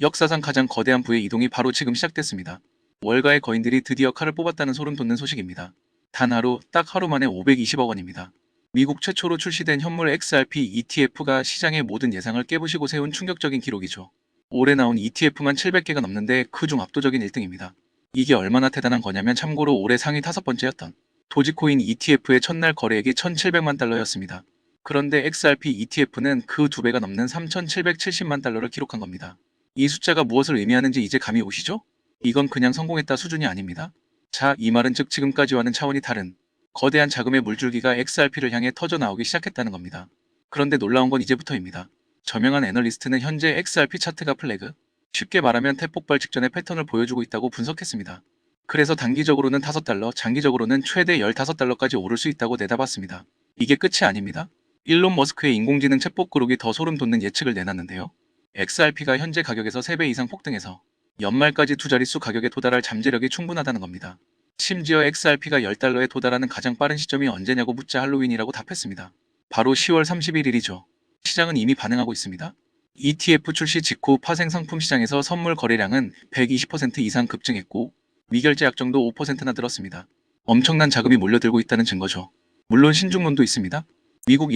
역사상 가장 거대한 부의 이동이 바로 지금 시작됐습니다. 월가의 거인들이 드디어 칼을 뽑았다는 소름 돋는 소식입니다. 단 하루, 딱 하루 만에 520억 원입니다. 미국 최초로 출시된 현물 XRP ETF가 시장의 모든 예상을 깨부시고 세운 충격적인 기록이죠. 올해 나온 ETF만 700개가 넘는데 그중 압도적인 1등입니다. 이게 얼마나 대단한 거냐면 참고로 올해 상위 5번째였던 도지코인 ETF의 첫날 거래액이 1,700만 달러였습니다. 그런데 XRP ETF는 그 2배가 넘는 3,770만 달러를 기록한 겁니다. 이 숫자가 무엇을 의미하는지 이제 감이 오시죠? 이건 그냥 성공했다 수준이 아닙니다. 자, 이 말은 즉 지금까지와는 차원이 다른 거대한 자금의 물줄기가 XRP를 향해 터져나오기 시작했다는 겁니다. 그런데 놀라운 건 이제부터입니다. 저명한 애널리스트는 현재 XRP 차트가 플래그, 쉽게 말하면 태폭발 직전의 패턴을 보여주고 있다고 분석했습니다. 그래서 단기적으로는 5달러, 장기적으로는 최대 15달러까지 오를 수 있다고 내다봤습니다. 이게 끝이 아닙니다. 일론 머스크의 인공지능 챗봇 그룹이 더 소름 돋는 예측을 내놨는데요. XRP가 현재 가격에서 3배 이상 폭등해서 연말까지 두 자릿수 가격에 도달할 잠재력이 충분하다는 겁니다. 심지어 XRP가 10달러에 도달하는 가장 빠른 시점이 언제냐고 묻자 할로윈이라고 답했습니다. 바로 10월 31일이죠. 시장은 이미 반응하고 있습니다. ETF 출시 직후 파생 상품 시장에서 선물 거래량은 120% 이상 급증했고 미결제 약정도 5%나 늘었습니다. 엄청난 자금이 몰려들고 있다는 증거죠. 물론 신중론도 있습니다. 미국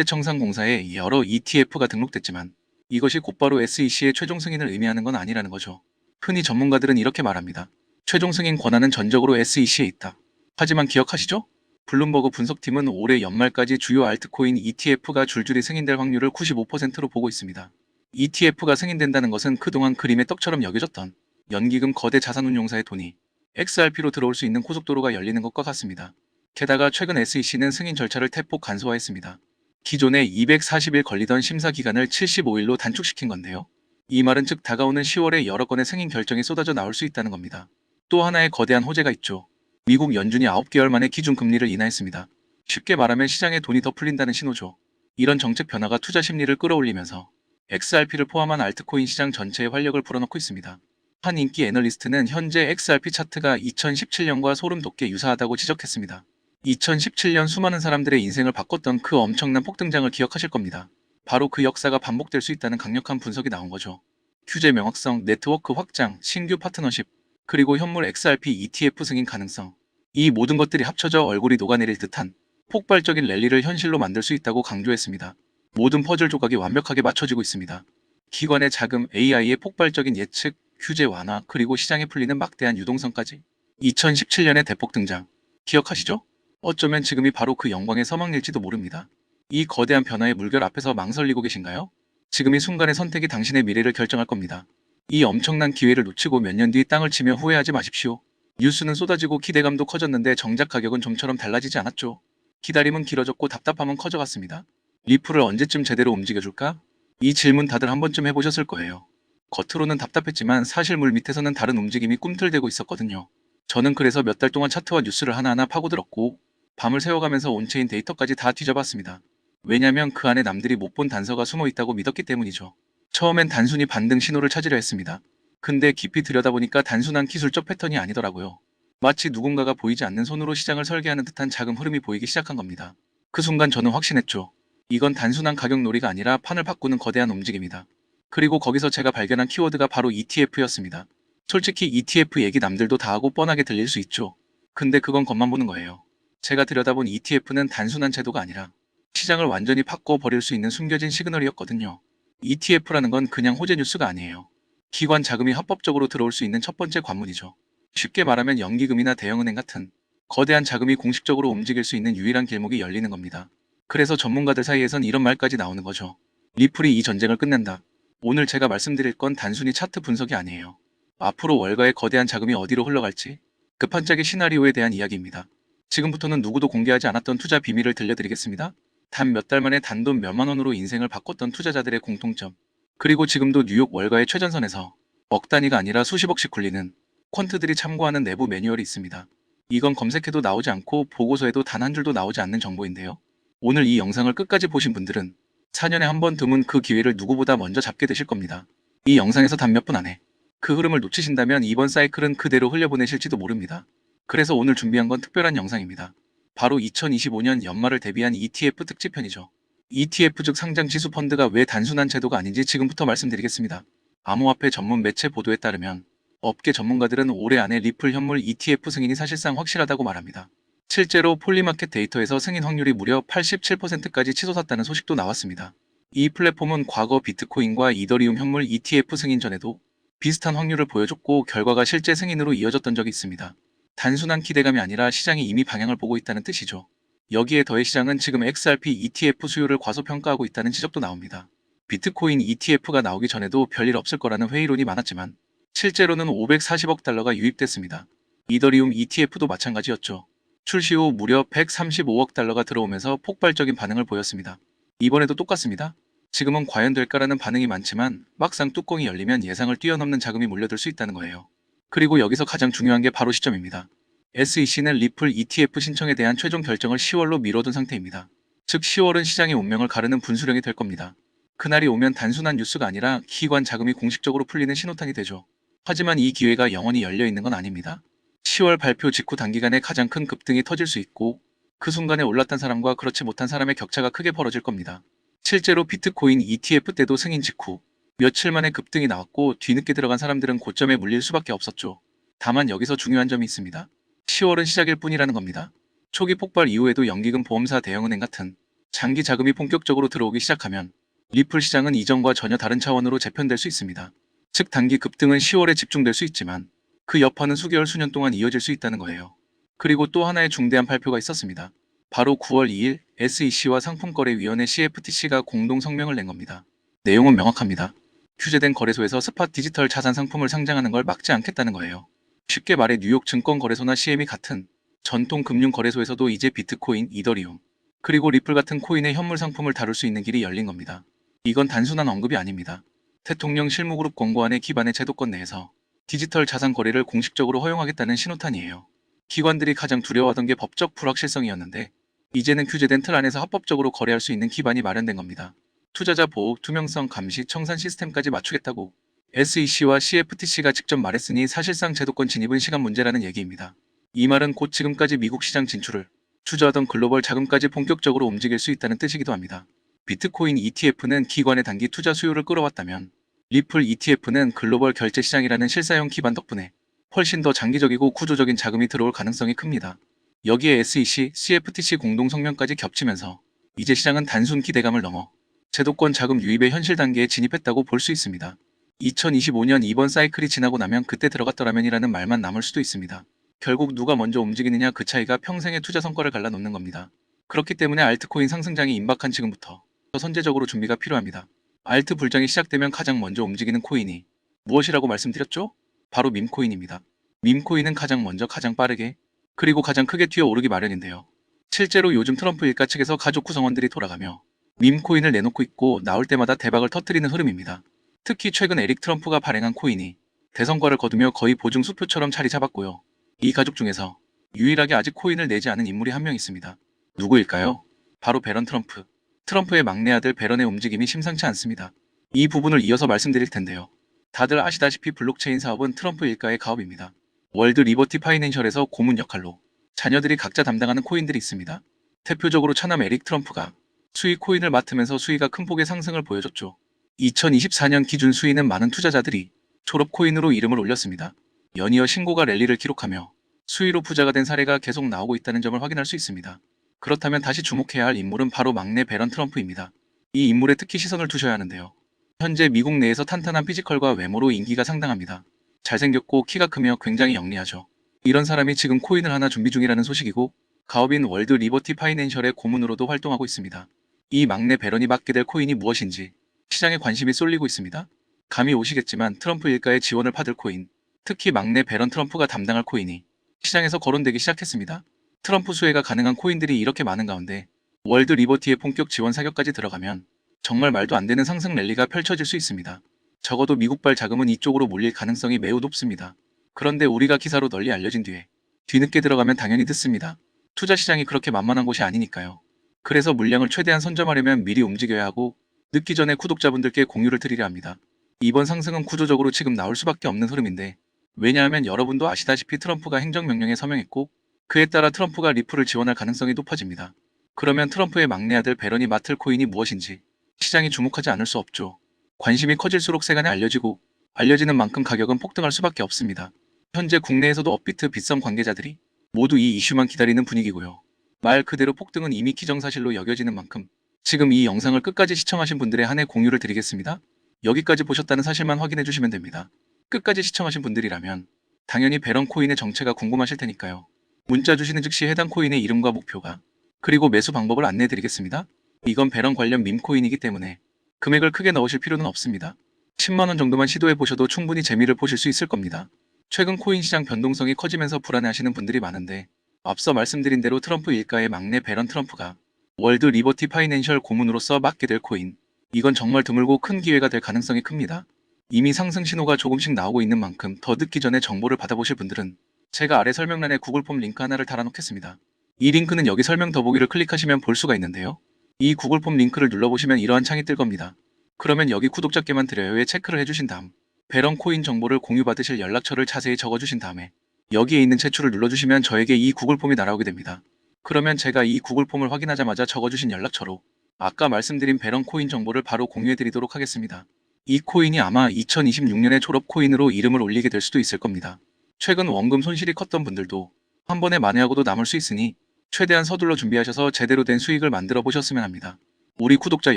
예탁결제청산공사에 여러 ETF가 등록됐지만 이것이 곧바로 SEC의 최종 승인을 의미하는 건 아니라는 거죠. 흔히 전문가들은 이렇게 말합니다. 최종 승인 권한은 전적으로 SEC에 있다. 하지만 기억하시죠? 블룸버그 분석팀은 올해 연말까지 주요 알트코인 ETF가 줄줄이 승인될 확률을 95%로 보고 있습니다. ETF가 승인된다는 것은 그동안 그림의 떡처럼 여겨졌던 연기금 거대 자산운용사의 돈이 XRP로 들어올 수 있는 고속도로가 열리는 것과 같습니다. 게다가 최근 SEC는 승인 절차를 대폭 간소화했습니다. 기존에 240일 걸리던 심사 기간을 75일로 단축시킨 건데요. 이 말은 즉 다가오는 10월에 여러 건의 승인 결정이 쏟아져 나올 수 있다는 겁니다. 또 하나의 거대한 호재가 있죠. 미국 연준이 9개월 만에 기준금리를 인하했습니다. 쉽게 말하면 시장에 돈이 더 풀린다는 신호죠. 이런 정책 변화가 투자 심리를 끌어올리면서 XRP를 포함한 알트코인 시장 전체에 활력을 불어넣고 있습니다. 한 인기 애널리스트는 현재 XRP 차트가 2017년과 소름 돋게 유사하다고 지적했습니다. 2017년 수많은 사람들의 인생을 바꿨던 그 엄청난 폭등장을 기억하실 겁니다. 바로 그 역사가 반복될 수 있다는 강력한 분석이 나온 거죠. 규제 명확성, 네트워크 확장, 신규 파트너십, 그리고 현물 XRP ETF 승인 가능성. 이 모든 것들이 합쳐져 얼굴이 녹아내릴 듯한 폭발적인 랠리를 현실로 만들 수 있다고 강조했습니다. 모든 퍼즐 조각이 완벽하게 맞춰지고 있습니다. 기관의 자금, AI의 폭발적인 예측, 규제 완화, 그리고 시장에 풀리는 막대한 유동성까지. 2017년의 대폭 등장. 기억하시죠? 어쩌면 지금이 바로 그 영광의 서막일지도 모릅니다. 이 거대한 변화의 물결 앞에서 망설이고 계신가요? 지금 이 순간의 선택이 당신의 미래를 결정할 겁니다. 이 엄청난 기회를 놓치고 몇 년 뒤 땅을 치며 후회하지 마십시오. 뉴스는 쏟아지고 기대감도 커졌는데 정작 가격은 좀처럼 달라지지 않았죠. 기다림은 길어졌고 답답함은 커져갔습니다. 리플을 언제쯤 제대로 움직여줄까? 이 질문 다들 한 번쯤 해보셨을 거예요. 겉으로는 답답했지만 사실 물 밑에서는 다른 움직임이 꿈틀대고 있었거든요. 저는 그래서 몇 달 동안 차트와 뉴스를 하나하나 파고들었고 밤을 새워가면서 온체인 데이터까지 다 뒤져봤습니다. 왜냐면 그 안에 남들이 못 본 단서가 숨어 있다고 믿었기 때문이죠. 처음엔 단순히 반등 신호를 찾으려 했습니다. 근데 깊이 들여다보니까 단순한 기술적 패턴이 아니더라고요. 마치 누군가가 보이지 않는 손으로 시장을 설계하는 듯한 자금 흐름이 보이기 시작한 겁니다. 그 순간 저는 확신했죠. 이건 단순한 가격 놀이가 아니라 판을 바꾸는 거대한 움직임이다. 그리고 거기서 제가 발견한 키워드가 바로 ETF였습니다. 솔직히 ETF 얘기 남들도 다 하고 뻔하게 들릴 수 있죠. 근데 그건 겉만 보는 거예요. 제가 들여다본 ETF는 단순한 제도가 아니라 시장을 완전히 바꿔버릴 수 있는 숨겨진 시그널이었거든요. ETF라는 건 그냥 호재 뉴스가 아니에요. 기관 자금이 합법적으로 들어올 수 있는 첫 번째 관문이죠. 쉽게 말하면 연기금이나 대형은행 같은 거대한 자금이 공식적으로 움직일 수 있는 유일한 길목이 열리는 겁니다. 그래서 전문가들 사이에선 이런 말까지 나오는 거죠. 리플이 이 전쟁을 끝낸다. 오늘 제가 말씀드릴 건 단순히 차트 분석이 아니에요. 앞으로 월가의 거대한 자금이 어디로 흘러갈지 급한짝의 시나리오에 대한 이야기입니다. 지금부터는 누구도 공개하지 않았던 투자 비밀을 들려드리겠습니다. 단 몇 달 만에 단돈 몇만 원으로 인생을 바꿨던 투자자들의 공통점. 그리고 지금도 뉴욕 월가의 최전선에서 억 단위가 아니라 수십억씩 굴리는 퀀트들이 참고하는 내부 매뉴얼이 있습니다. 이건 검색해도 나오지 않고 보고서에도 단 한 줄도 나오지 않는 정보인데요. 오늘 이 영상을 끝까지 보신 분들은 4년에 한 번 드문 그 기회를 누구보다 먼저 잡게 되실 겁니다. 이 영상에서 단 몇 분 안에 그 흐름을 놓치신다면 이번 사이클은 그대로 흘려보내실지도 모릅니다. 그래서 오늘 준비한 건 특별한 영상입니다. 바로 2025년 연말을 대비한 ETF 특집편이죠. ETF 즉 상장 지수 펀드가 왜 단순한 제도가 아닌지 지금부터 말씀드리겠습니다. 암호화폐 전문 매체 보도에 따르면 업계 전문가들은 올해 안에 리플 현물 ETF 승인이 사실상 확실하다고 말합니다. 실제로 폴리마켓 데이터에서 승인 확률이 무려 87%까지 치솟았다는 소식도 나왔습니다. 이 플랫폼은 과거 비트코인과 이더리움 현물 ETF 승인 전에도 비슷한 확률을 보여줬고 결과가 실제 승인으로 이어졌던 적이 있습니다. 단순한 기대감이 아니라 시장이 이미 방향을 보고 있다는 뜻이죠. 여기에 더해 시장은 지금 XRP ETF 수요를 과소평가하고 있다는 지적도 나옵니다. 비트코인 ETF가 나오기 전에도 별일 없을 거라는 회의론이 많았지만 실제로는 540억 달러가 유입됐습니다. 이더리움 ETF도 마찬가지였죠. 출시 후 무려 135억 달러가 들어오면서 폭발적인 반응을 보였습니다. 이번에도 똑같습니다. 지금은 과연 될까라는 반응이 많지만 막상 뚜껑이 열리면 예상을 뛰어넘는 자금이 몰려들 수 있다는 거예요. 그리고 여기서 가장 중요한 게 바로 시점입니다. SEC는 리플 ETF 신청에 대한 최종 결정을 10월로 미뤄둔 상태입니다. 즉 10월은 시장의 운명을 가르는 분수령이 될 겁니다. 그날이 오면 단순한 뉴스가 아니라 기관 자금이 공식적으로 풀리는 신호탄이 되죠. 하지만 이 기회가 영원히 열려 있는 건 아닙니다. 10월 발표 직후 단기간에 가장 큰 급등이 터질 수 있고 그 순간에 올랐던 사람과 그렇지 못한 사람의 격차가 크게 벌어질 겁니다. 실제로 비트코인 ETF 때도 승인 직후 며칠 만에 급등이 나왔고 뒤늦게 들어간 사람들은 고점에 물릴 수밖에 없었죠. 다만 여기서 중요한 점이 있습니다. 10월은 시작일 뿐이라는 겁니다. 초기 폭발 이후에도 연기금 보험사 대형은행 같은 장기 자금이 본격적으로 들어오기 시작하면 리플 시장은 이전과 전혀 다른 차원으로 재편될 수 있습니다. 즉 단기 급등은 10월에 집중될 수 있지만 그 여파는 수개월 수년 동안 이어질 수 있다는 거예요. 그리고 또 하나의 중대한 발표가 있었습니다. 바로 9월 2일 SEC와 상품거래위원회 CFTC가 공동 성명을 낸 겁니다. 내용은 명확합니다. 규제된 거래소에서 스팟 디지털 자산 상품을 상장하는 걸 막지 않겠다는 거예요. 쉽게 말해 뉴욕 증권거래소나 CME 같은 전통 금융 거래소에서도 이제 비트코인, 이더리움, 그리고 리플 같은 코인의 현물 상품을 다룰 수 있는 길이 열린 겁니다. 이건 단순한 언급이 아닙니다. 대통령 실무그룹 권고안의 기반의 제도권 내에서 디지털 자산 거래를 공식적으로 허용하겠다는 신호탄이에요. 기관들이 가장 두려워하던 게 법적 불확실성이었는데 이제는 규제된 틀 안에서 합법적으로 거래할 수 있는 기반이 마련된 겁니다. 투자자 보호, 투명성, 감시, 청산 시스템까지 맞추겠다고 SEC와 CFTC가 직접 말했으니 사실상 제도권 진입은 시간 문제라는 얘기입니다. 이 말은 곧 지금까지 미국 시장 진출을 주저하던 글로벌 자금까지 본격적으로 움직일 수 있다는 뜻이기도 합니다. 비트코인 ETF는 기관의 단기 투자 수요를 끌어왔다면 리플 ETF는 글로벌 결제 시장이라는 실사용 기반 덕분에 훨씬 더 장기적이고 구조적인 자금이 들어올 가능성이 큽니다. 여기에 SEC, CFTC 공동 성명까지 겹치면서 이제 시장은 단순 기대감을 넘어 제도권 자금 유입의 현실 단계에 진입했다고 볼 수 있습니다. 2025년 이번 사이클이 지나고 나면 그때 들어갔더라면이라는 말만 남을 수도 있습니다. 결국 누가 먼저 움직이느냐 그 차이가 평생의 투자 성과를 갈라놓는 겁니다. 그렇기 때문에 알트코인 상승장이 임박한 지금부터 선제적으로 준비가 필요합니다. 알트 불장이 시작되면 가장 먼저 움직이는 코인이 무엇이라고 말씀드렸죠? 바로 밈코인입니다. 밈코인은 가장 먼저 가장 빠르게 그리고 가장 크게 튀어오르기 마련인데요. 실제로 요즘 트럼프 일가 측에서 가족 구성원들이 돌아가며 밈코인을 내놓고 있고 나올 때마다 대박을 터뜨리는 흐름입니다. 특히 최근 에릭 트럼프가 발행한 코인이 대성과를 거두며 거의 보증 수표처럼 자리 잡았고요. 이 가족 중에서 유일하게 아직 코인을 내지 않은 인물이 한 명 있습니다. 누구일까요? 바로 배런 트럼프. 트럼프의 막내 아들 배런의 움직임이 심상치 않습니다. 이 부분을 이어서 말씀드릴 텐데요. 다들 아시다시피 블록체인 사업은 트럼프 일가의 가업입니다. 월드 리버티 파이낸셜에서 고문 역할로 자녀들이 각자 담당하는 코인들이 있습니다. 대표적으로 차남 에릭 트럼프가 수익 코인을 맡으면서 수위가 큰 폭의 상승을 보여줬죠. 2024년 기준 수위는 많은 투자자들이 졸업 코인으로 이름을 올렸습니다. 연이어 신고가 랠리를 기록하며 수위로 부자가 된 사례가 계속 나오고 있다는 점을 확인할 수 있습니다. 그렇다면 다시 주목해야 할 인물은 바로 막내 배런 트럼프입니다. 이 인물에 특히 시선을 두셔야 하는데요. 현재 미국 내에서 탄탄한 피지컬과 외모로 인기가 상당합니다. 잘생겼고 키가 크며 굉장히 영리하죠. 이런 사람이 지금 코인을 하나 준비 중이라는 소식이고 가업인 월드 리버티 파이낸셜의 고문으로도 활동하고 있습니다. 이 막내 배런이 맡게 될 코인이 무엇인지 시장에 관심이 쏠리고 있습니다. 감이 오시겠지만 트럼프 일가의 지원을 받을 코인, 특히 막내 배런 트럼프가 담당할 코인이 시장에서 거론되기 시작했습니다. 트럼프 수혜가 가능한 코인들이 이렇게 많은 가운데 월드 리버티의 본격 지원 사격까지 들어가면 정말 말도 안 되는 상승 랠리가 펼쳐질 수 있습니다. 적어도 미국발 자금은 이쪽으로 몰릴 가능성이 매우 높습니다. 그런데 우리가 기사로 널리 알려진 뒤에 뒤늦게 들어가면 당연히 듣습니다. 투자 시장이 그렇게 만만한 곳이 아니니까요. 그래서 물량을 최대한 선점하려면 미리 움직여야 하고 늦기 전에 구독자분들께 공유를 드리려 합니다. 이번 상승은 구조적으로 지금 나올 수밖에 없는 흐름인데 왜냐하면 여러분도 아시다시피 트럼프가 행정명령에 서명했고 그에 따라 트럼프가 리플을 지원할 가능성이 높아집니다. 그러면 트럼프의 막내 아들 배런이 맡을 코인이 무엇인지 시장이 주목하지 않을 수 없죠. 관심이 커질수록 세간에 알려지고 알려지는 만큼 가격은 폭등할 수밖에 없습니다. 현재 국내에서도 업비트 빗썸 관계자들이 모두 이 이슈만 기다리는 분위기고요. 말 그대로 폭등은 이미 기정사실로 여겨지는 만큼 지금 이 영상을 끝까지 시청하신 분들에 한해 공유를 드리겠습니다. 여기까지 보셨다는 사실만 확인해 주시면 됩니다. 끝까지 시청하신 분들이라면 당연히 베런 코인의 정체가 궁금하실 테니까요. 문자 주시는 즉시 해당 코인의 이름과 목표가 그리고 매수 방법을 안내해 드리겠습니다. 이건 베런 관련 밈코인이기 때문에 금액을 크게 넣으실 필요는 없습니다. 10만원 정도만 시도해 보셔도 충분히 재미를 보실 수 있을 겁니다. 최근 코인 시장 변동성이 커지면서 불안해하시는 분들이 많은데 앞서 말씀드린 대로 트럼프 일가의 막내 베런 트럼프가 월드 리버티 파이낸셜 고문으로서 맡게 될 코인, 이건 정말 드물고 큰 기회가 될 가능성이 큽니다. 이미 상승 신호가 조금씩 나오고 있는 만큼 더 늦기 전에 정보를 받아보실 분들은 제가 아래 설명란에 구글 폼 링크 하나를 달아놓겠습니다. 이 링크는 여기 설명 더보기를 클릭하시면 볼 수가 있는데요. 이 구글 폼 링크를 눌러보시면 이러한 창이 뜰 겁니다. 그러면 여기 구독자께만 드려요에 체크를 해주신 다음 베런 코인 정보를 공유받으실 연락처를 자세히 적어주신 다음에 여기에 있는 제출을 눌러주시면 저에게 이 구글 폼이 날아오게 됩니다. 그러면 제가 이 구글 폼을 확인하자마자 적어주신 연락처로 아까 말씀드린 베런 코인 정보를 바로 공유해드리도록 하겠습니다. 이 코인이 아마 2026년에 졸업 코인으로 이름을 올리게 될 수도 있을 겁니다. 최근 원금 손실이 컸던 분들도 한 번에 만회하고도 남을 수 있으니 최대한 서둘러 준비하셔서 제대로 된 수익을 만들어 보셨으면 합니다. 우리 구독자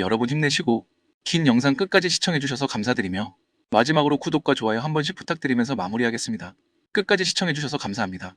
여러분 힘내시고 긴 영상 끝까지 시청해주셔서 감사드리며 마지막으로 구독과 좋아요 한 번씩 부탁드리면서 마무리하겠습니다. 끝까지 시청해주셔서 감사합니다.